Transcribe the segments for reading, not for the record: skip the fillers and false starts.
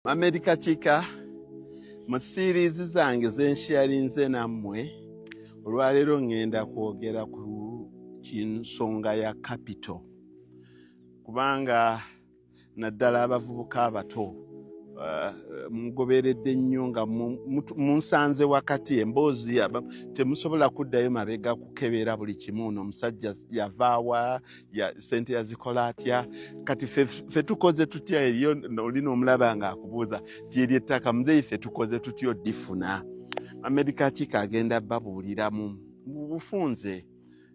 America chika mu series zange zensharinze nammwe olwaleero ngenda kwogera ku kinsonga ya capital kubanga naddala abavubuka abato mugoberedde nnyo nga munsanze wakati emboozi temusobola kuddayo mabega kukebera buli kimu omusajja yavaawa sente yazikola atya kati fe tukoze tutya eriyo olina omulaba nga akubuuza tyeri ettaka muzeeyi fe tukoze tutya oddifuna America kika agenda babuulira mu bufunze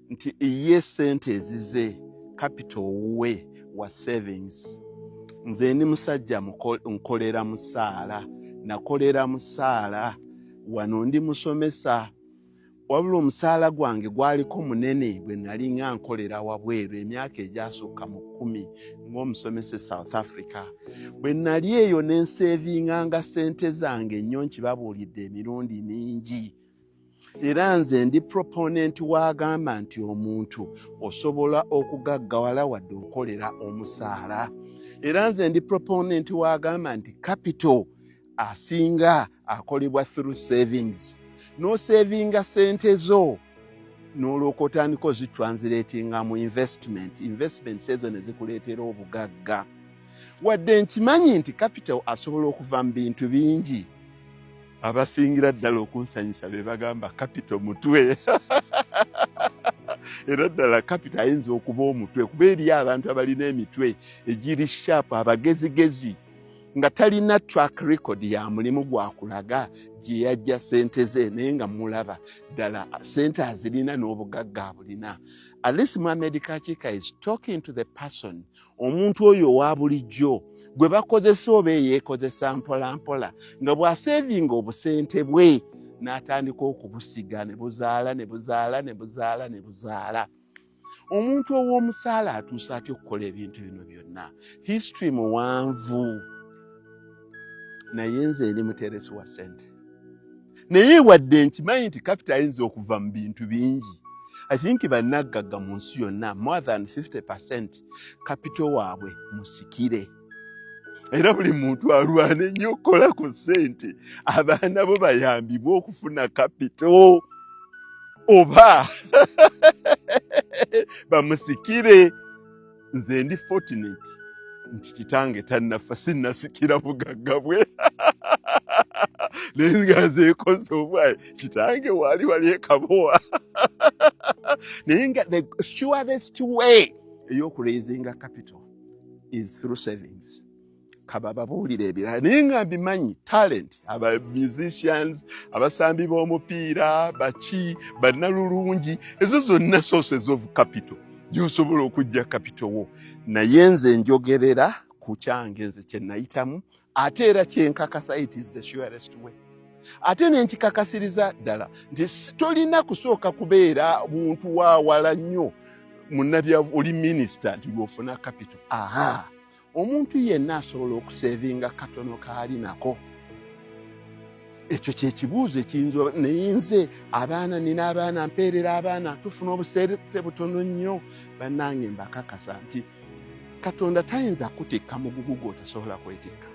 nti ye sente ezize capital we wa savings. Nze ndi musajja nkolera musaala nakolera musaala wano ndi musomesa wabula omusaala gwange gwaliko munene bwe nali nga nkolera wabweru emyaka egyasooka mu 10 ng'omusomesa South Africa bwe nali eyo n'ensevinganga sente zange nnyo nkibabuulidde emirundi mingi era nze ndi proponent wagamba nti omuntu osobola okugaggawala wadde okolera omusaala era nze ndi proponent wagamba nti capital asinga akolebwa through savings no savinga sente zo n'olwoka otandika ozitranslatinga mu investments ezo ne zikuleetera obugagga wadde nkimanyi nti capital asobola okuva mu bintu bingi abasingira ddala okunsanyusa be bagamba capital mutwe era ddala capital ayinza okuba omutwe kuba eri abantu abalina emitwe egiri sharp abagezigezi nga talina track record ya mulimu gwakulaga gye yajja sente ze naye nga mulaba ddala sente azirina n'obugagga abulina. At least America Chika is talking to the person omuntu oyo owa bulijjo gwe bakozesa oba eyeekozesa mpola mpola nga bw'asevinga obusente bwe n'atandika okubusiga ne buzaala ne buzaala ne buzaala ne buzaala. Omuntu ow'omusaala atuusa atya okukola ebintu bino byonna. History muwanvu naye nze ndi muteresi wa sente naye wadde nkimanyi nti capital ayinza okuva mu bintu bingi. I think bannaggagga mu nsi yonna more than 50% capital waabwe musikire era buli muntu alwana ennyo okukola ku ssente abaana bo bayambibwe okufuna capital oba bamusikire. Nze ndi fortunate nti kitange tannafa sinnasikira bugagga bwe naye nga nzeekoze obwayi kitange wali ekabowa naye nga the surest way ey'okuraisinga capital is through savings. Kaba babuulire ebirala naye nga mbimanyi talent aba musicians abasambi b'omupiira baki bannalulungi ezo zonna sources of capital gy'osobola okujja capital wo naye nze njogerera ku kyange nze kye nayitamu ate era kyenkakasa it is the surest way ate nenkikakasiriza ddala nti tolina kusooka kubeera muntu waawala nnyo munnabya oli minisita nti lwofuna capital. Omuntu yenna asobola okusevinga katono kaali nako. Ekyo kyekibuuzo ekiyinza naye nze abaana nina abaana mpeerera abaana tufuna obuseete butono nnyo bannange mbakakasa nti Katonda tayinza kutikka mugugu gw'otasobola kwetikka.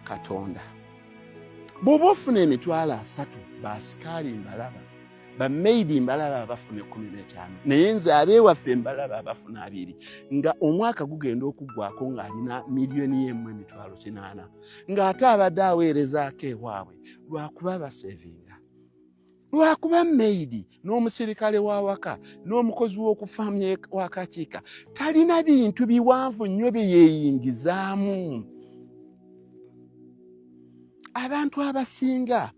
Katonda bw'oba ofuna emitwalo 3 baasikaali mbalaba bameidi mbalaba abafuna 15 naye nze abeewaffe mbalaba abafuna 2 nga omwaka gugenda okuggwako ng'alina miliyoni 1.8 ng'ate abadde aweerezaako ewaabwe lwakuba basevinga lwakuba meidi n'omusirikale w'awaka n'omukozi w'okufaamu w'akakiika talina bintu biwanvu nnyo bye yeeyingizaamu. Abantu abasinga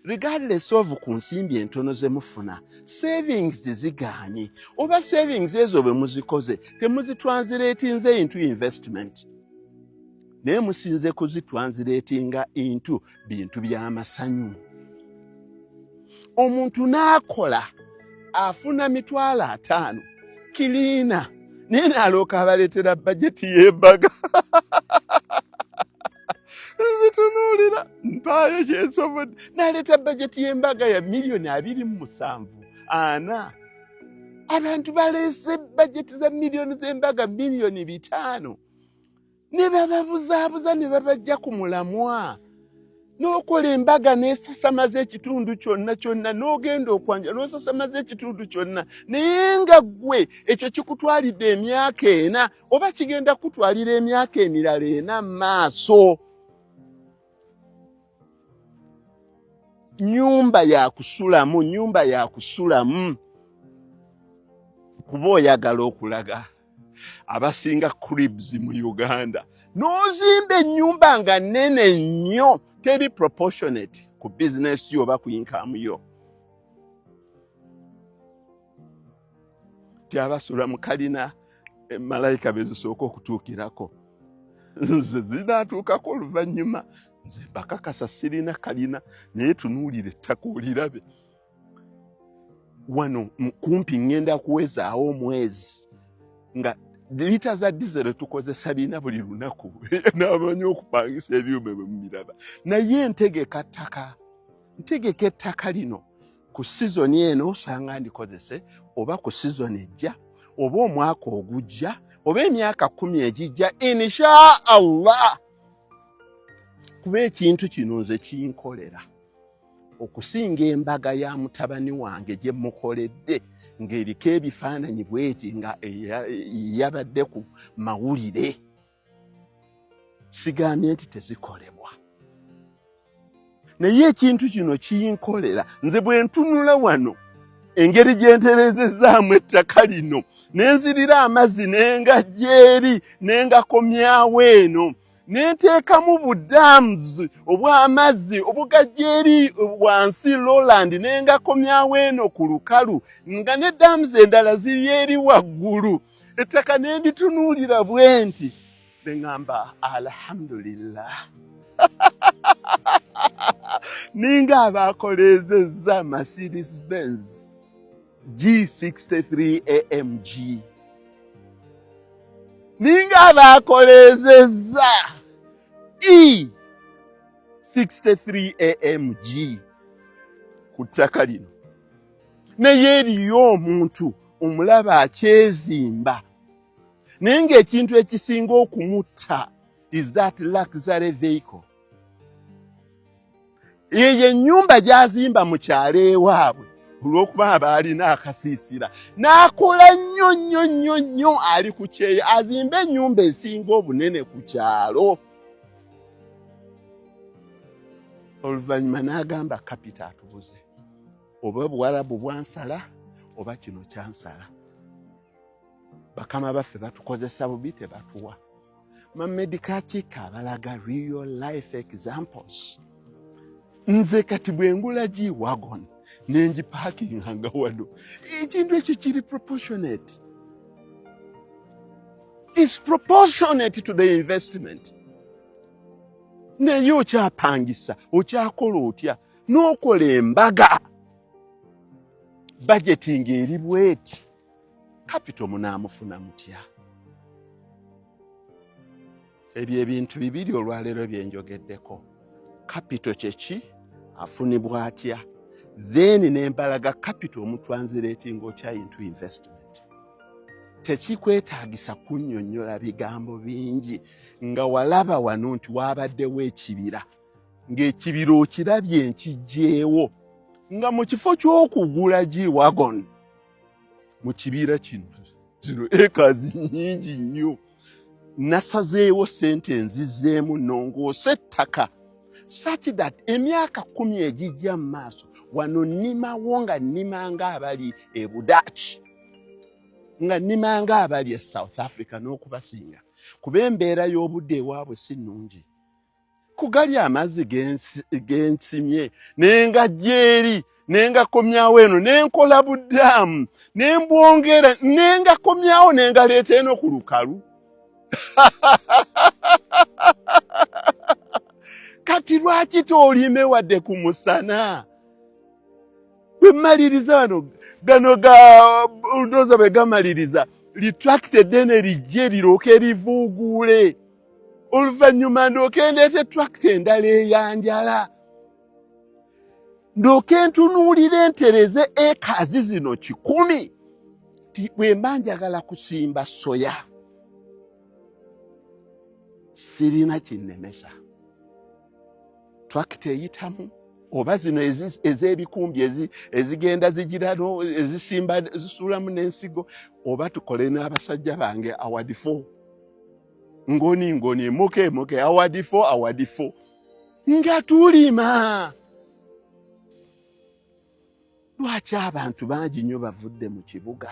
regardless of ku nsimbi entono ze mufuna savings ziganye oba savings ezo bwe muzikoze temuzitranslatinze into investment naye musinze kuzitranslatinga into bintu by'amasanyu. Omuntu n'akola afuna mitwalo 5 kiliina naye n'alooka abaleetera bajeti y'embaga zitunuulira mpaayo kyensobodde n'aleeta bajeti y'embaga ya miliyoni 2.7 abantu baleese bajeti za miliyoni z'embaga miliyoni 5 ne bababuzaabuza ne babajja ku mulamwa n'okola embaga n'esasamaza ekitundu kyonna n'ogenda okwanja n'osasamaza ekitundu kyonna naye nga ggwe ekyo kikutwalidde emyaka 4 oba kigenda kutwalira emyaka emirala 4 maaso. Nyumba ya kusulamu kuba oyagala okulaga abasinga cribs mu Uganda n'ozimba ennyumba nga nene nnyo teri proportionate ku business yo oba ku income yo. Tyabasula mu kalina malayika bezisooka okutuukirako nze zinaatuukako oluvannyuma nze bakakasa sirina kalina naye tunuulire ettaka olirabe wano kumpi ngenda kuwezaawo omwezi nga lita za diesel tukozesa bina buli lunaku n'amanyi okupangisa ebyuma bwe mumiraba. Naye ntegeka ettaka lino ku sizoni eno osanga ndikozese oba ku sizoni ejja oba omwaka ogujja oba emyaka 10 egijja insha Allah. Kuba ekintu kino nze kinkolera okusinga embaga ya mutabani wange gye mukoledde ng'eriko ebifaananyi bweti nga yabadde ku mawulire. Sigambye nti tezikolebwa naye ekintu kino kinkolera nze bwe ntunula wano engeri gye ntereezezzaamu ettaka lino nenzirira amazzi n'engajja eri n'engakomyawo eno nenteekamu budams obw'amazzi obugajja eri wansi lowland n'engakomyawo eno ku lukalu nga ne dams endala ziri eri waggulu. Ettaka nenditunuulira bwe nti neŋŋamba alhamdulillah. Ninga abakoleezezza Mercedes Benz G63 AMG. Ninga abakoleezezza E63 AMG ku ttaka lino. Naye eriyo omuntu omulaba akyezimba naye ng'ekintu ekisinga okumutta is that luxury vehicle. Eyo ennyumba gy'azimba mu kyalo ewaabwe olw'okuba abaalina akasiisira n'akola nnyo ali ku kyeyo azimbe ennyumba esinga obunene ku kyalo. Oluvannyuma n'agamba kapita atubuze oba Buwarabu bwansala oba kino kyansala. Bakama baffe batukozesa bubi tebatuwa. Mamed Kachika abalaga real life examples. Nze kati bwe ngula G-Wagon nengipaakinganga wano ekintu ekyo kiri proportionate. It's proportionate to the investment. Naye okyapangisa okyakola otya n'okola embaga budgeting eri bweti capital munaamufuna mutya. Ebyo ebintu bibiri olwaleero byenjogeddeko. Capital kyeki afunibwa atya then nembalaga capital omutranslating okya into investment. Tekikwetaagisa kunnyonnyola bigambo bingi nga walaba wano nti waabaddewo ekibira ng'ekibira okirabye nkijjeewo nga mu kifo ky'okugula G-Wagon mu kibira kino 0 acres nnyingi nnyo nasazeewo ssente nzizzeemu nongoose ettaka such that emyaka 10 egijja mu maaso wano nnimawo nga nnimanga abali e Budaaki nga nnimanga abali e South Africa n'okubasinga kuba embeera y'obudde ewaabwe si nnungi. Kugali amazzi gensimye n'engajja eri n'engakomyawo eno n'enkola buddamu n'embwongera n'engakomyawo n'engaleeta eno ku lukalu. Kati lwaki toolime wadde ku musana? Bwe mmaliriza wano gano ga bulldozer bwe gamaliriza litrakita eddene lijje lirooke livuuguule oluvannyuma ndooke ndeete trakita endala eyanjala ndooke ntunuulire entereze ekazi zino 10 bwe mba njagala kusimba soya sirina kinnemesa. Tractor eyitamu oba zino ez'ebikumbi ezigenda zigirano ezisimba zisuulamu n'ensigo, oba tukole n'abasajja bange awadifo ngoni muke awadifo nga tulima. Lwaki abantu bangi nnyo bavudde mu kibuga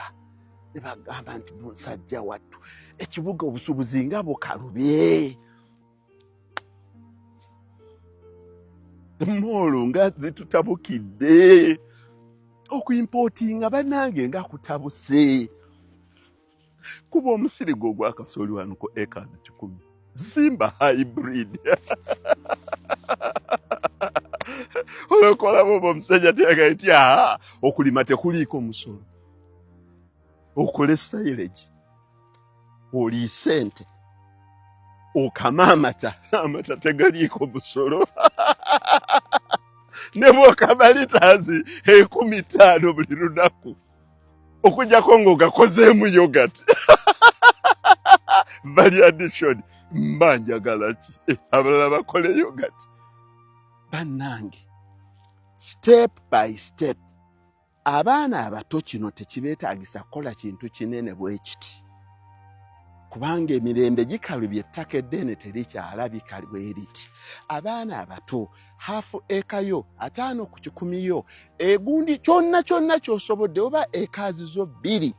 ne bagamba nti musajja wattu ekibuga obusubuzi nga bukalubye, moolo nga zitutabukidde, okuimportinga bannange nga kutabuse. Kuba omusirigo ogwa kasooli wano ku acres 10, zimba hybrid. Olokola bobo omusajja teyagaliti okulima tekuliiko musolo, okole silage, oliise ente, okama amata tegaliiko musolo. Ne bw'okama litaazi 15 buli lunaku okujjako ng'ogakozeemu yogurt. Value addition, mba njagala ki? Abalala bakole yogurt. Bannange, step by step, abaana abato kino tekibeetaagisa kukola kintu kinene bwe kiti, kubanga emirembe gikalubye ettaka eddene terikyalabika bwe riti. Abaana abato hafu ekayo 5 ku 10 yo, egundi kyonna ky'osobodde oba ekaazi zo 2.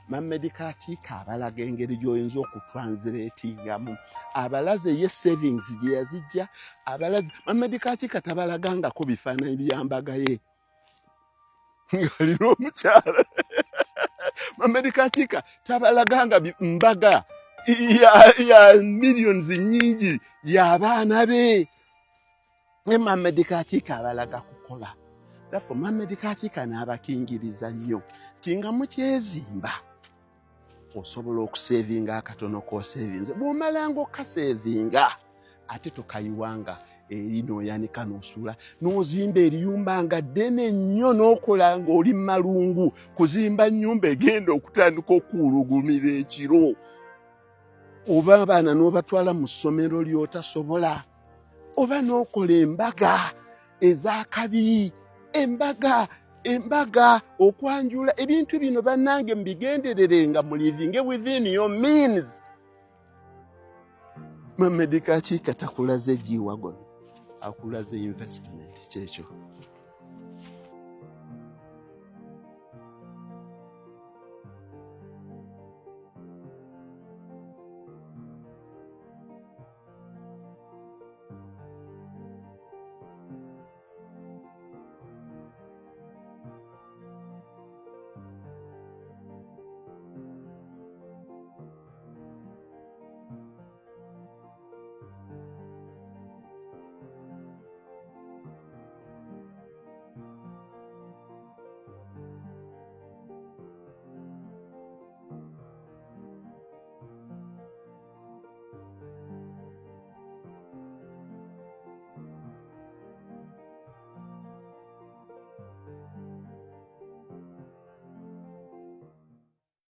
Mamedi Kakiika abalaga engeri gy'oyinza okutranslatingamu, abalaze ye savings gye yazijja, abalaze Mamedi Kakiika tabalagangako bifaananyi byambaga ye ng'alina omukyala. Mamedi Kakiika tabalaganga mbaga ya millions nyingi y'abaana be. Mamedi Kakiika abalaga kukola. Therefore Mamedi Kakiika n'abakingiriza nnyo nti nga mukyezimba osobola okusevinga akatono k'osevinze. Bw'omalanga okasevinga ate tokayiwanga erino yanika n'osula n'ozimba eriyumba nga ddene nnyo n'okola ng'oli malungu, kuzimba nnyumba egenda okutandika okuwulugumira ekiro, oba abaana n'obatwala mu ssomero ly'otasobola, oba n'okola embaga ez'akabi, embaga okwanjula. Ebintu bino bannange mubigenderere nga mulivinge within your means. Mamedi Kakiika takulaze G-Wagon, akulaze investment. Kyekyo.